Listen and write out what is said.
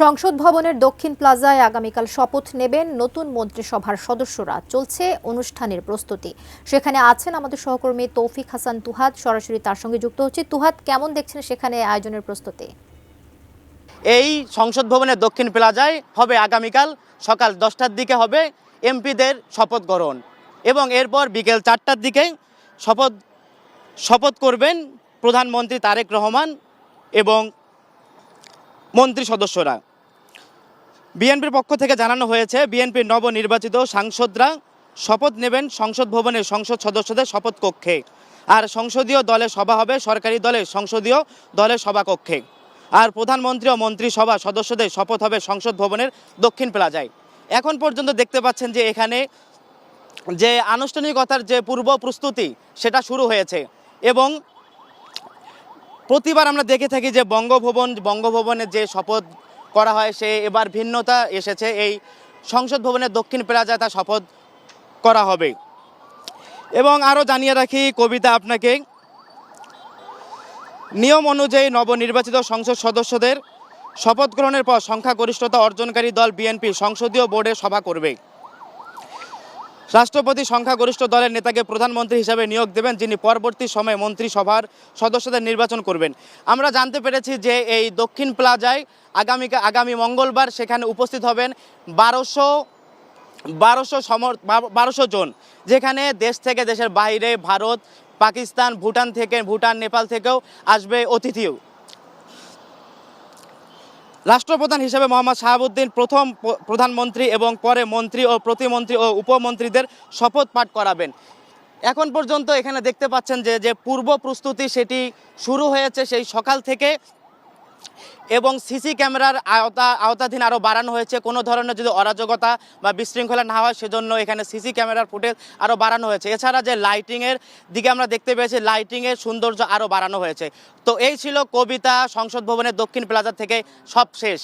সংসদ ভবনের দক্ষিণ প্লাজায় আগামীকাল শপথ নেবেন নতুন মন্ত্রিসভার সদস্যরা। চলছে অনুষ্ঠানের প্রস্তুতি। সেখানে আছেন আমাদের সহকর্মী তৌফিক হাসান তুহাদ, সরাসরি তার সঙ্গে যুক্ত হচ্ছে। তুহাদ, কেমন দেখছেন সেখানে আয়োজনের প্রস্তুতি? এই সংসদ ভবনের দক্ষিণ প্লাজায় হবে আগামীকাল সকাল 10টার দিকে হবে এমপিদের শপথ গ্রহণ এবং এরপর বিকেল 4টার দিকে শপথ করবেন প্রধানমন্ত্রী তারেক রহমান এবং মন্ত্রী সদস্যরা। বিএনপির পক্ষ থেকে জানানো হয়েছে, বিএনপির নবনির্বাচিত সাংসদরা শপথ নেবেন সংসদ ভবনের সংসদ সদস্যদের শপথ কক্ষে, আর সংসদীয় দলের সভা হবে সরকারি দলের সংসদীয় দলের সভাকক্ষে, আর প্রধানমন্ত্রী ও মন্ত্রিসভা সদস্যদের শপথ হবে সংসদ ভবনের দক্ষিণ প্লাজায়। এখন পর্যন্ত দেখতে পাচ্ছেন যে এখানে যে আনুষ্ঠানিকতার যে পূর্ব প্রস্তুতি সেটা শুরু হয়েছে এবং প্রতিবার আমরা দেখে থাকি যে বঙ্গভবনে যে শপথ করা হয় সে এবার ভিন্নতা এসেছে। এই সংসদ ভবনের দক্ষিণ প্লাজায় তা শপথ করা হবে। এবং আরও জানিয়ে রাখি কবিতা আপনাকে, নিয়ম অনুযায়ী নবনির্বাচিত সংসদ সদস্যদের শপথ গ্রহণের পর সংখ্যাগরিষ্ঠতা অর্জনকারী দল বিএনপি সংসদীয় বোর্ডে সভা করবে। রাষ্ট্রপতি সংখ্যাগরিষ্ঠ দলের নেতাকে প্রধানমন্ত্রী হিসাবে নিয়োগ দেবেন, যিনি পরবর্তী সময়ে মন্ত্রিসভার সদস্যদের নির্বাচন করবেন। আমরা জানতে পেরেছি যে এই দক্ষিণ প্লাজায় আগামী মঙ্গলবার সেখানে উপস্থিত হবেন 1200 জন, যেখানে দেশ থেকে দেশের বাইরে ভারত, পাকিস্তান, ভুটান, নেপাল থেকেও আসবে অতিথিও। রাষ্ট্রপ্রধান হিসেবে মোহাম্মদ শাহাবুদ্দিন প্রথম প্রধানমন্ত্রী এবং পরে মন্ত্রী ও প্রতিমন্ত্রী ও উপমন্ত্রীদের শপথ পাঠ করাবেন। এখন পর্যন্ত এখানে দেখতে পাচ্ছেন যে পূর্ব প্রস্তুতি সেটি শুরু হয়েছে সেই সকাল থেকে এবং সিসি ক্যামেরার আওতাধীন আরও বাড়ানো হয়েছে। কোনো ধরনের যদি অরাজকতা বা বিশৃঙ্খলা না হয় সেজন্য এখানে সিসি ক্যামেরার ফুটেজ আরও বাড়ানো হয়েছে। এছাড়া যে লাইটিংয়ের দিকে আমরা দেখতে পেয়েছি, লাইটিংয়ের সৌন্দর্য আরও বাড়ানো হয়েছে। তো এই ছিল কবিতা সংসদ ভবনের দক্ষিণ প্লাজা থেকে সব শেষ।